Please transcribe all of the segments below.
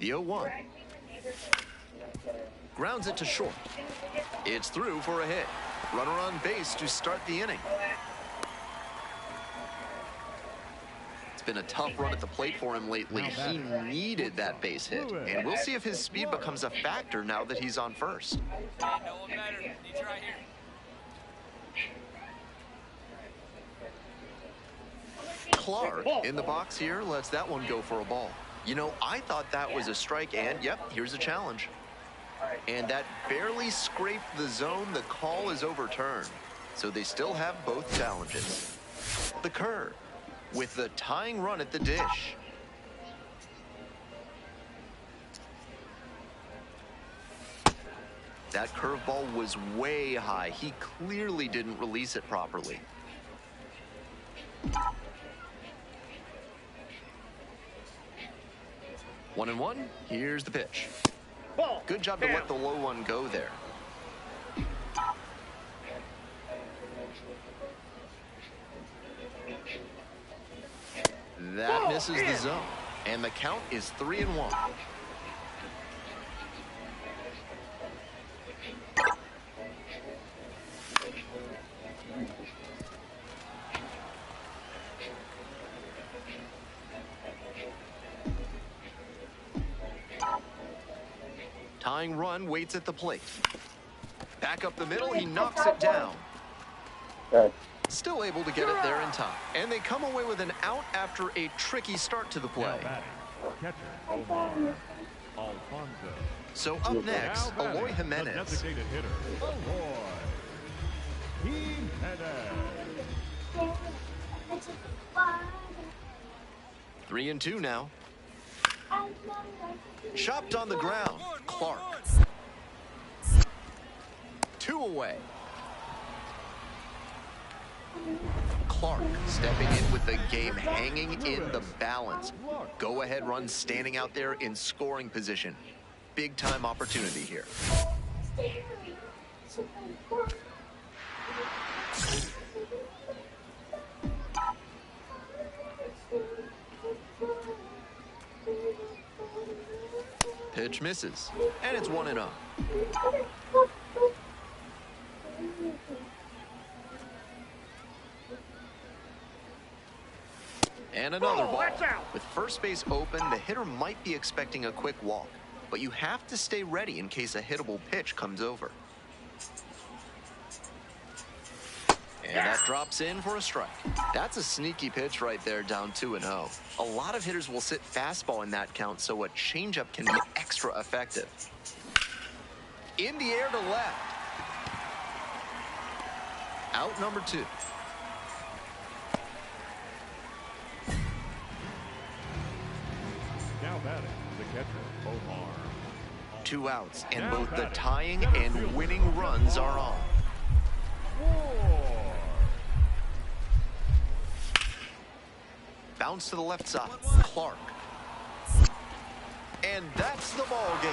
The 0-1. Grounds it to short. It's through for a hit. Runner on base to start the inning. It's been a tough run at the plate for him lately. He needed that base hit. And we'll see if his speed becomes a factor now that he's on first. Clark in the box here lets that one go for a ball. You know, I thought that was a strike, and yep, here's a challenge. And that barely scraped the zone. The call is overturned. So they still have both challenges. The curve with the tying run at the dish. That curveball was way high. He clearly didn't release it properly. One and one. Here's the pitch. Good job to let the low one go there. That misses the zone. And the count is 3-1. Tying run waits at the plate. Back up the middle, he knocks it down. Still able to get it there in time. And they come away with an out after a tricky start to the play. So up next, Eloy Jimenez. 3-2 now. Chopped on the ground. Clark. 2 away. Clark stepping in with the game hanging in the balance. Go-ahead run standing out there in scoring position. Big-time opportunity here. Pitch misses, and it's 1-0. And another ball. With first base open, the hitter might be expecting a quick walk, but you have to stay ready in case a hittable pitch comes over. And that drops in for a strike. That's a sneaky pitch right there, down 2-0. A lot of hitters will sit fastball in that count, so a changeup can be extra effective. In the air to left. Out number 2. Now batting, the catcher, Omar. 2 outs, and both the tying and winning runs are on. Bounce to the left side. Clark. And that's the ball game.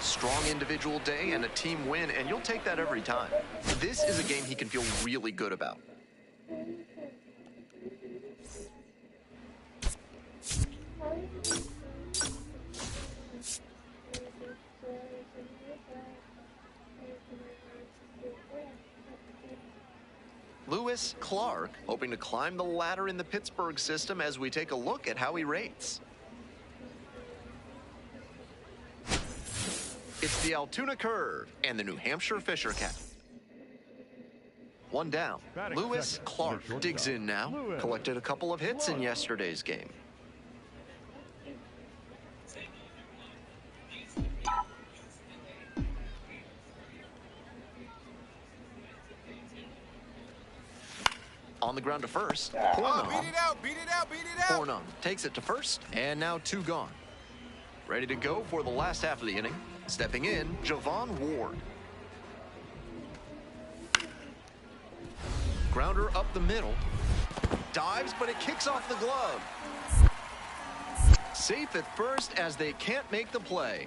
Strong individual day and a team win, and you'll take that every time. This is a game he can feel really good about. Lewis Clark hoping to climb the ladder in the Pittsburgh system as we take a look at how he rates. It's the Altoona curve and the New Hampshire Fisher Cat. 1 down. Lewis Clark digs in now. Collected a couple of hits in yesterday's game. On the ground to first. Hornung takes it to first, and now 2 gone. Ready to go for the last half of the inning. Stepping in, Javon Ward. Grounder up the middle. Dives, but it kicks off the glove. Safe at first as they can't make the play.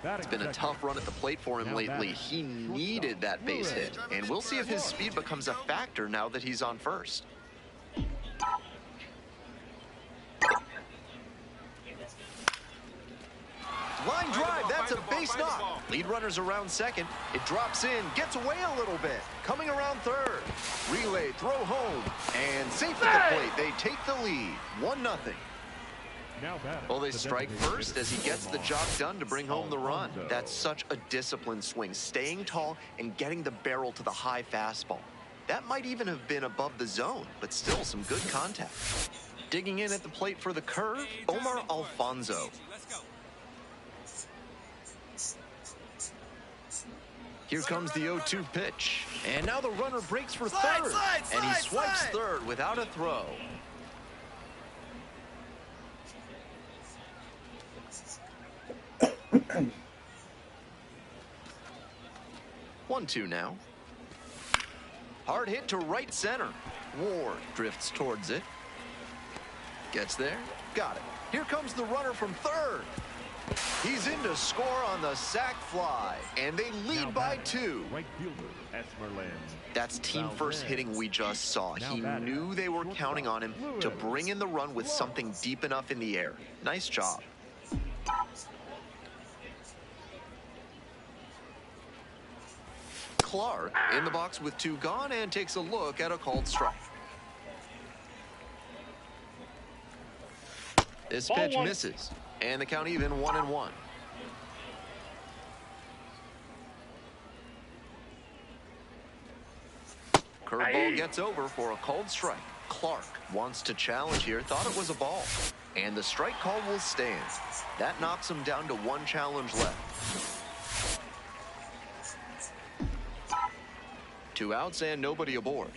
It's been a tough run at the plate for him lately. He needed that base hit, and we'll see if his speed becomes a factor now that he's on first. Line drive, that's a base knock. Lead runner's around second. It drops in, gets away a little bit. Coming around third. Relay, throw home, and safe at the plate. They take the lead, 1-0. Well, they strike first as he gets the job done to bring home the run. That's such a disciplined swing, staying tall and getting the barrel to the high fastball. That might even have been above the zone, but still some good contact. Digging in at the plate for the curve, Omar Alfonso. Here comes the 0-2 pitch. And now the runner breaks for third. And he swipes third without a throw. 1-2 now. Hard hit to right center. Ward drifts towards it. Gets there. Got it. Here comes the runner from third. He's in to score on the sac fly. And they lead by 2. Right fielder, Esmeralda. That's team first hitting we just saw. He knew they were counting on him to bring in the run with something deep enough in the air. Nice job. Clark in the box with 2 gone and takes a look at a called strike. This pitch misses, and the count even 1-1. Curveball gets over for a called strike. Clark wants to challenge here, thought it was a ball. And the strike call will stand. That knocks him down to 1 challenge left. 2 outs and nobody aboard.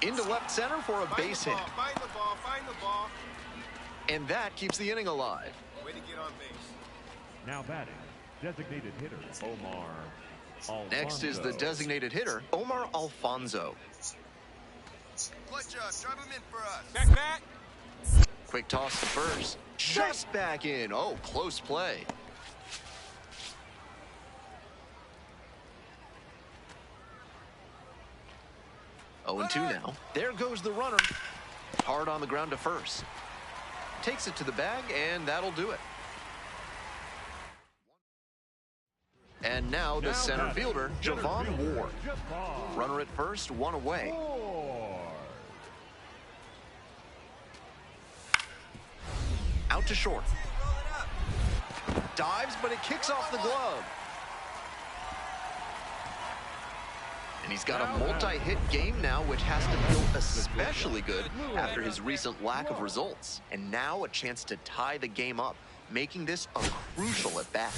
Into left center for a base hit. Find the ball. And that keeps the inning alive. Way to get on base. Now batting, designated hitter, Omar Alfonso. Next is the designated hitter, Omar Alfonso. Clutch us. Drive him in for us. Back. Quick toss to first. Just back in. Oh, close play. Oh, 0-2 now. There goes the runner. Hard on the ground to first. Takes it to the bag, and that'll do it. And now the center fielder, Javon Ward. Runner at first, 1 away. Out to short. Dives, but it kicks off the glove. And he's got a multi-hit game now, which has to feel especially good after his recent lack of results. And now a chance to tie the game up, making this a crucial at-bat.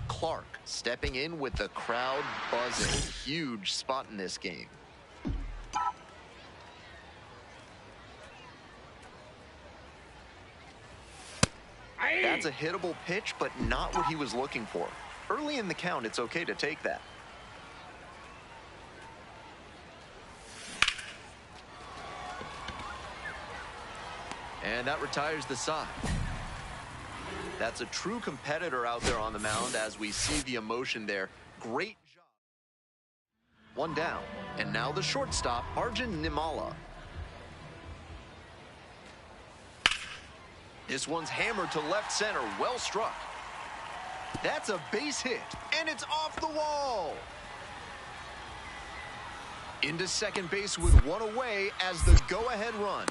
Clark stepping in with the crowd buzzing. Huge spot in this game. That's a hittable pitch, but not what he was looking for. Early in the count, it's okay to take that. And that retires the side. That's a true competitor out there on the mound as we see the emotion there. Great job. 1 down. And now the shortstop, Arjun Nimala. This one's hammered to left center. Well struck. That's a base hit. And it's off the wall. Into second base with 1 away as the go-ahead run.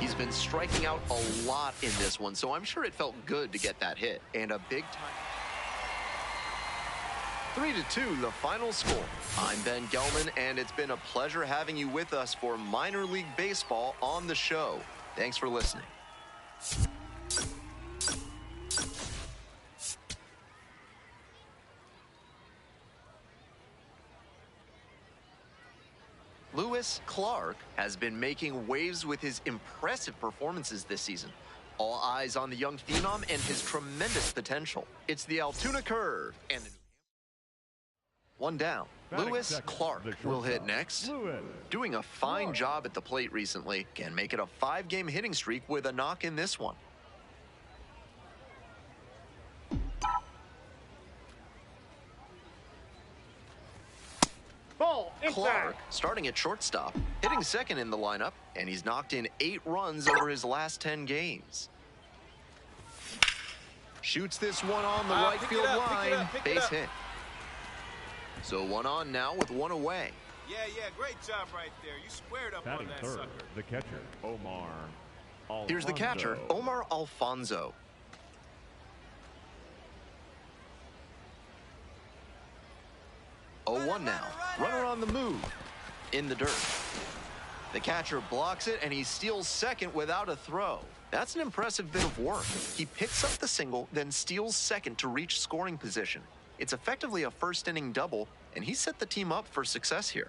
He's been striking out a lot in this one, so I'm sure it felt good to get that hit. And a big time. 3-2, the final score. I'm Ben Gelman, and it's been a pleasure having you with us for minor league baseball on the show. Thanks for listening. Lewis Clark has been making waves with his impressive performances this season. All eyes on the young phenom and his tremendous potential. It's the Altoona curve and the 1 down. Lewis Clark will hit next. Doing a fine job at the plate recently. Can make it a 5-game hitting streak with a knock in this one. Clark starting at shortstop, hitting second in the lineup, and he's knocked in 8 runs over his last 10 games. Shoots this one on the right field line. Base hit. So 1 on now with 1 away. Yeah, great job right there. You squared up Batting on that third, sucker. the catcher, Omar Alfonso. Here's the catcher, Omar Alfonso. 0-1 now. Runner on the move. In the dirt. The catcher blocks it, and he steals second without a throw. That's an impressive bit of work. He picks up the single, then steals second to reach scoring position. It's effectively a first-inning double, and he set the team up for success here.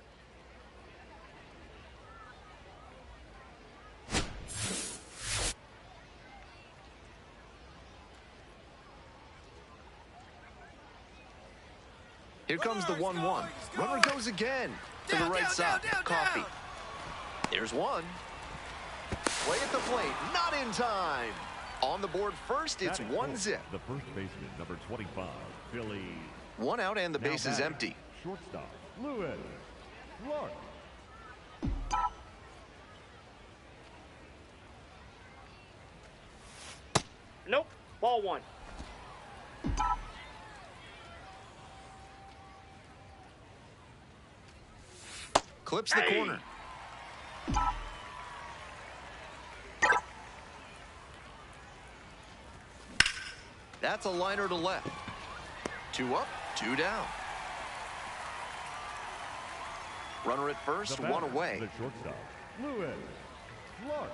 Here comes the 1-1. Runner goes again to the right side. Coffee. There's one. Play at the plate. Not in time. On the board first, it's 1-0. The first baseman, number 25, Billy. 1 out and the base is empty. Shortstop, Lewis Clark. Nope. Ball 1. Clips the corner. That's a liner to left. 2 up, 2 down. Runner at first, 1 away. The shortstop, Lewis Clark.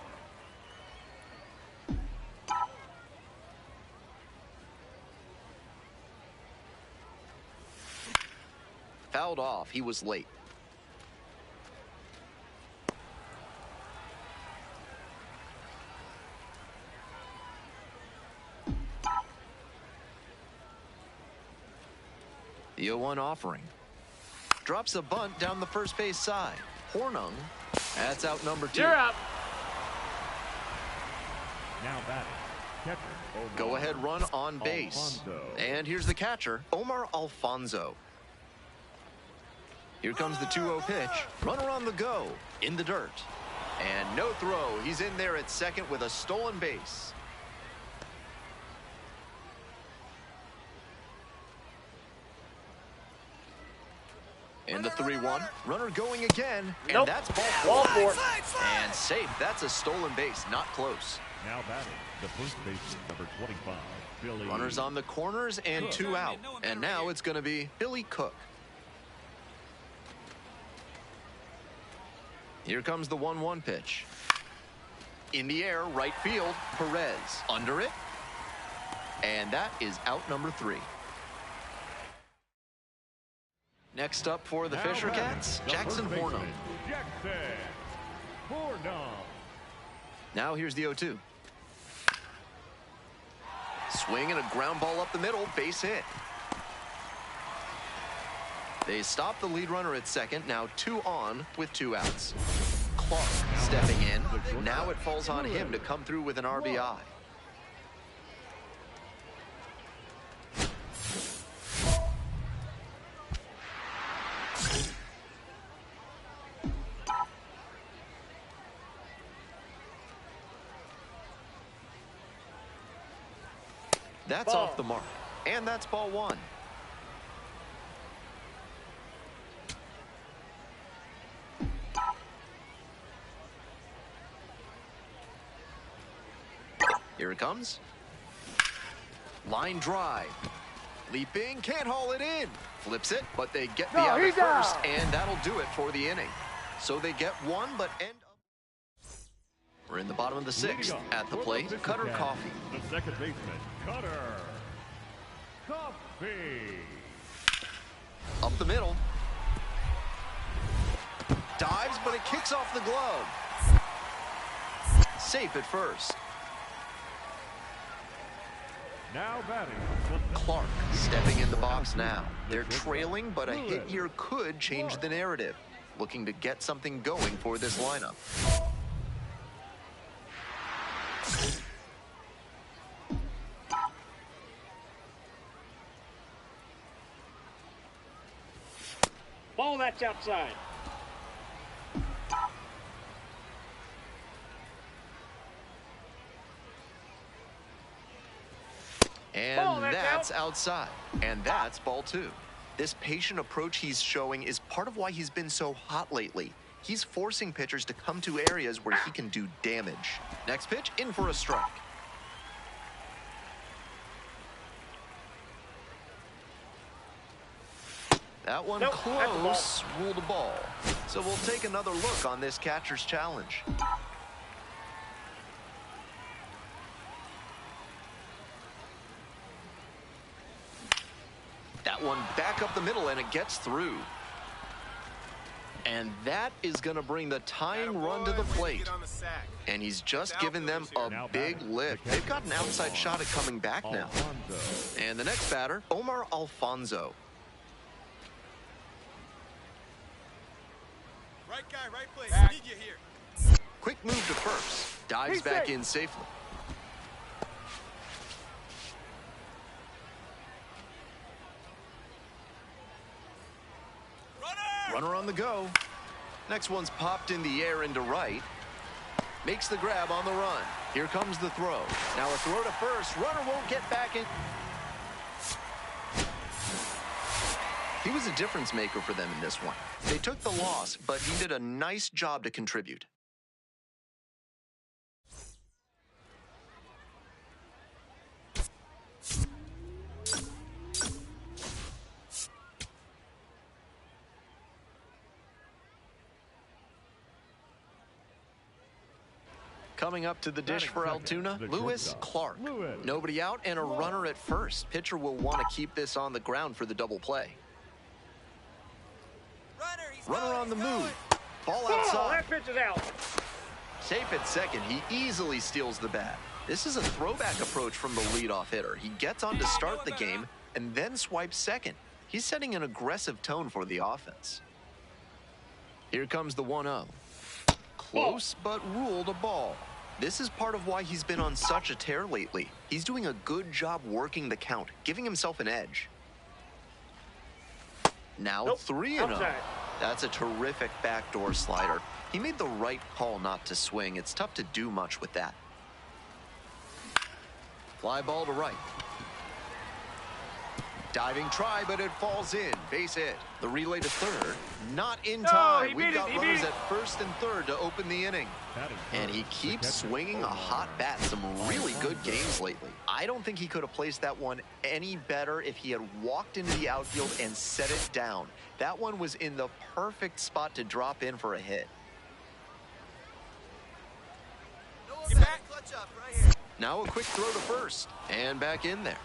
Fouled off. He was late. The 0-1 offering. Drops a bunt down the first base side. Hornung. That's out number 2. You're up. Now batting, catcher, Omar Go ahead run on base. Alfonso. And here's the catcher, Omar Alfonso. Here comes the 2-0 pitch. Runner on the go. In the dirt. And no throw. He's in there at second with a stolen base. In the 3-1, runner going again, and Nope. that's ball 4. Ball 4. And safe. That's a stolen base, not close. Now batting, the first baseman, number 25, Billy. Runners on the corners and 2 out. And now it's going to be Billy Cook. Here comes the 1-1 pitch. In the air, right field, Perez. Under it. And that is out number 3. Next up for the Now Fisher batting, Cats, the Jackson first Hornung. baseman, Jackson Hornung. Now here's the 0-2. Swing and a ground ball up the middle, base hit. They stop the lead runner at second, now 2 on with 2 outs. Clark stepping in. Now it falls on him to come through with an RBI. That's Ball. off the mark. And that's ball 1. Here it comes. Line drive. Leaping, can't haul it in. Flips it, but they get the out at first, and that'll do it for the inning. So they get 1, but end up. We're in the bottom of the 6th. At the plate, Cutter Coffee. The second baseman, Cutter Coffee. Up the middle. Dives, but it kicks off the glove. Safe at first. Now batting, Clark stepping in the box now. They're trailing, but a hit here could change the narrative. Looking to get something going for this lineup. Ball, that's outside. And that's outside. And that's ball 2. This patient approach he's showing is part of why he's been so hot lately. He's forcing pitchers to come to areas where he can do damage. Next pitch, in for a strike. That one close, ruled a ball. So we'll take another look on this catcher's challenge. That one back up the middle, and it gets through. And that is going to bring the tying run to the plate. And he's just given them a big lift. They've got an outside shot at coming back now. And the next batter, Omar Alfonso. Right guy, right place. Need you here. Quick move to first. Dives back in safely. Runner on the go. Next one's popped in the air into right. Makes the grab on the run. Here comes the throw. Now a throw to first. Runner won't get back in. He was a difference maker for them in this one. They took the loss, but he did a nice job to contribute. Coming up to the dish for Altoona, Lewis Clark. Nobody out and a runner at first. Pitcher will want to keep this on the ground for the double play. Runner on the move. Ball outside. That pitch is out. Safe at second. He easily steals the bat. This is a throwback approach from the leadoff hitter. He gets on to start the game and then swipes second. He's setting an aggressive tone for the offense. Here comes the 1-0. Close, but ruled a ball. This is part of why he's been on such a tear lately. He's doing a good job working the count, giving himself an edge. Now 3-0. That's a terrific backdoor slider. He made the right call not to swing. It's tough to do much with that. Fly ball to right. Diving try, but it falls in. Base hit. The relay to third. Not in time. We've got runners at first and third to open the inning. And he keeps swinging a hot bat. Some really good games lately. I don't think he could have placed that one any better if he had walked into the outfield and set it down. That one was in the perfect spot to drop in for a hit. Get back, clutch up right here. Now a quick throw to first. And back in there.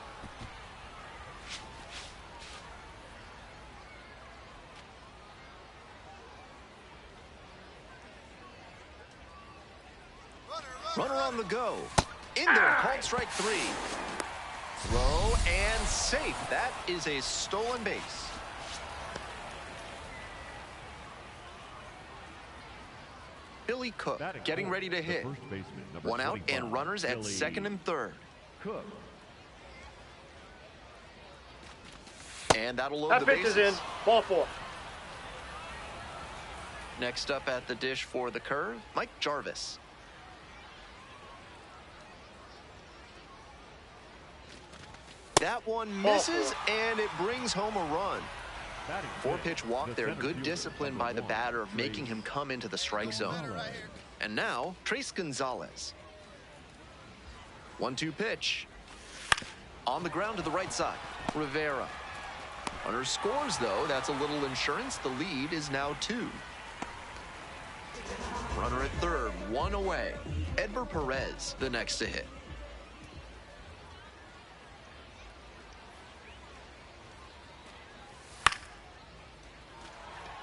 Runner on the go. In there, called strike 3. Throw and safe. That is a stolen base. Billy Cook getting ready to hit. One out and runners at second and third. And that'll load the bases. That pitch is in. Ball 4. Next up at the dish for the curve, Mike Jarvis. That one misses, and it brings home a run. 4-pitch walk there. Good discipline by the batter, making him come into the strike zone. And now, Trace Gonzalez. 1-2 pitch. On the ground to the right side. Rivera. Runner scores, though. That's a little insurance. The lead is now 2. Runner at third, 1 away. Edver Perez, the next to hit.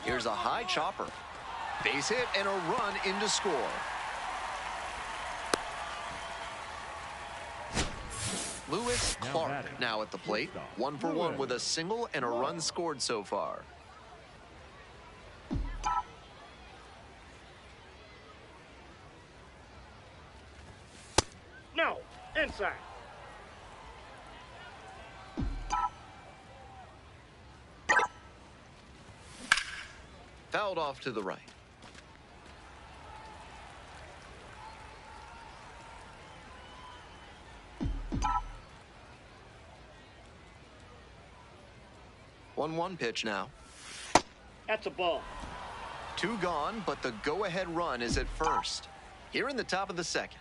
Here's a high chopper. Base hit and a run in to score. Lewis Clark now at the plate. 1 for 1 with a single and a run scored so far. No, inside. Fouled off to the right. 1-1 pitch now. That's a ball. 2 gone, but the go-ahead run is at first. Here in the top of the second.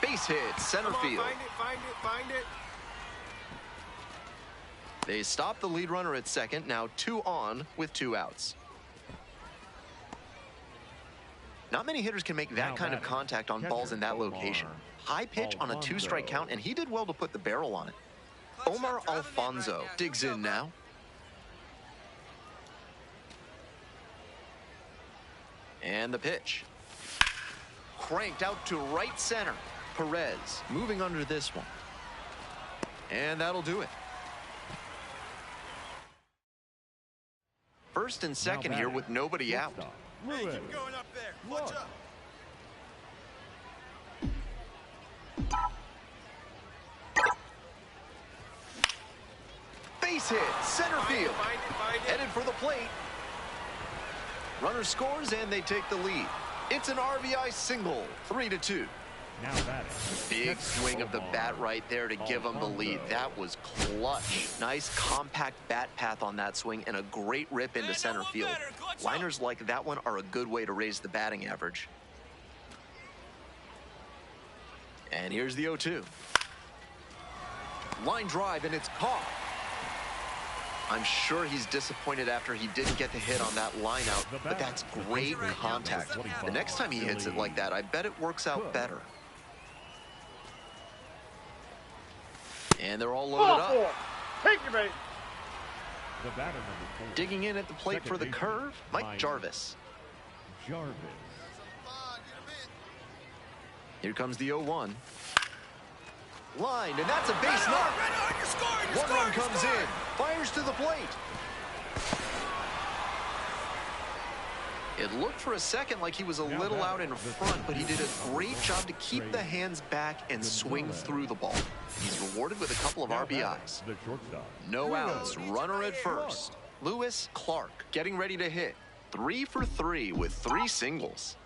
Base hit, center field. Find it. They stop the lead runner at second, now 2 on with 2 outs. Not many hitters can make that kind of contact on balls in that location. High pitch on a 2-strike count, and he did well to put the barrel on it. Omar Alfonso digs in now. And the pitch. Cranked out to right center. Perez moving under this one. And that'll do it. First and second here with nobody out. Hey, keep going up there. Clutch up. Base hit, center field. Find it. Headed for the plate. Runner scores and they take the lead. It's an RBI single, 3-2. Now batting. Big swing of the bat right there to give them the lead. That was clutch. Nice compact bat path on that swing and a great rip into center field. Liners like that one are a good way to raise the batting average. And here's the 0-2. Line drive and it's caught. I'm sure he's disappointed after he didn't get the hit on that line out, but that's great contact. The next time he hits it like that, I bet it works out better. And they're all loaded up. Take your bait. The batter number 4. Digging in at the plate for the curve, Mike Jarvis. Jarvis. Here comes the 0-1. Line, and that's a base knock. One run comes in. Fires to the plate. It looked for a second like he was a little out in front, but he did a great job to keep the hands back and swing through the ball. He's rewarded with a couple of RBIs. No outs, runner at first. Lewis Clark getting ready to hit. 3 for 3 with 3 singles.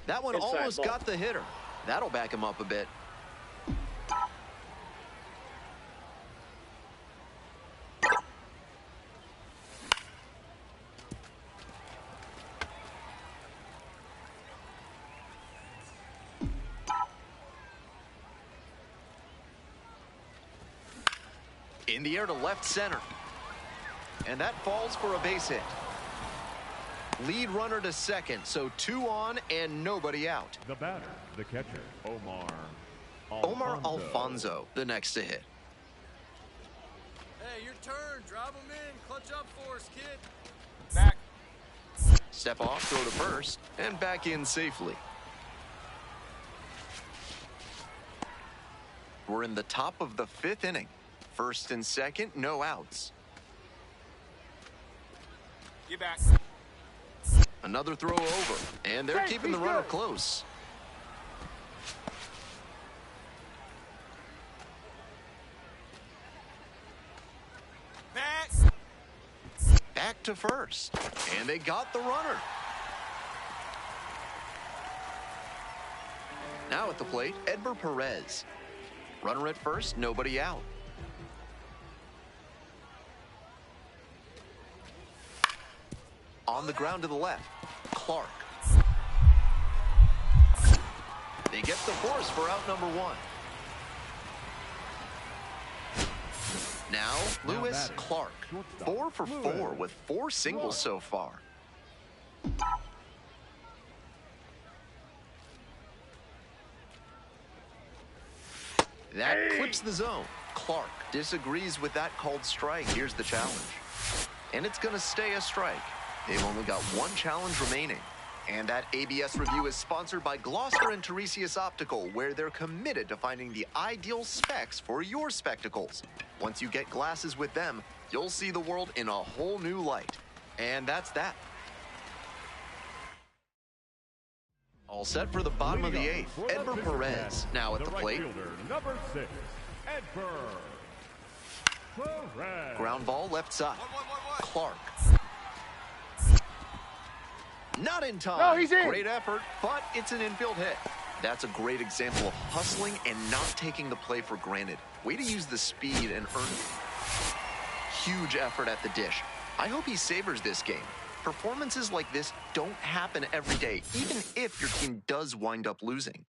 That one almost got the hitter. That'll back him up a bit. In the air to left center. And that falls for a base hit. Lead runner to second, so 2 on and nobody out. The batter, the catcher, Omar Alfonso, the next to hit. Hey, your turn. Drive them in. Clutch up for us, kid. Back. Step off, throw to first, and back in safely. We're in the top of the 5th inning. First and second, no outs. Get back. Another throw over, and they're keeping the runner close. Back to first, and they got the runner. Now at the plate, Edber Perez. Runner at first, nobody out. On the ground to the left, Clark. They get the force for out number 1. Now, Lewis Clark, 4 for 4 with 4 singles so far. That clips the zone. Clark disagrees with that called strike. Here's the challenge. And it's going to stay a strike. They've only got 1 challenge remaining. And that ABS review is sponsored by Gloucester and Tiresias Optical, where they're committed to finding the ideal specs for your spectacles. Once you get glasses with them, you'll see the world in a whole new light. And that's that. All set for the bottom of the 8th. Edber Perez now at the plate. Number 6, Edber Correct. Ground ball left side. 1-1-1-1. Clark. Not in time. No, he's in. Great effort, but it's an infield hit. That's a great example of hustling and not taking the play for granted. Way to use the speed and earn huge effort at the dish. I hope he savors this game. Performances like this don't happen every day, even if your team does wind up losing.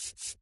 you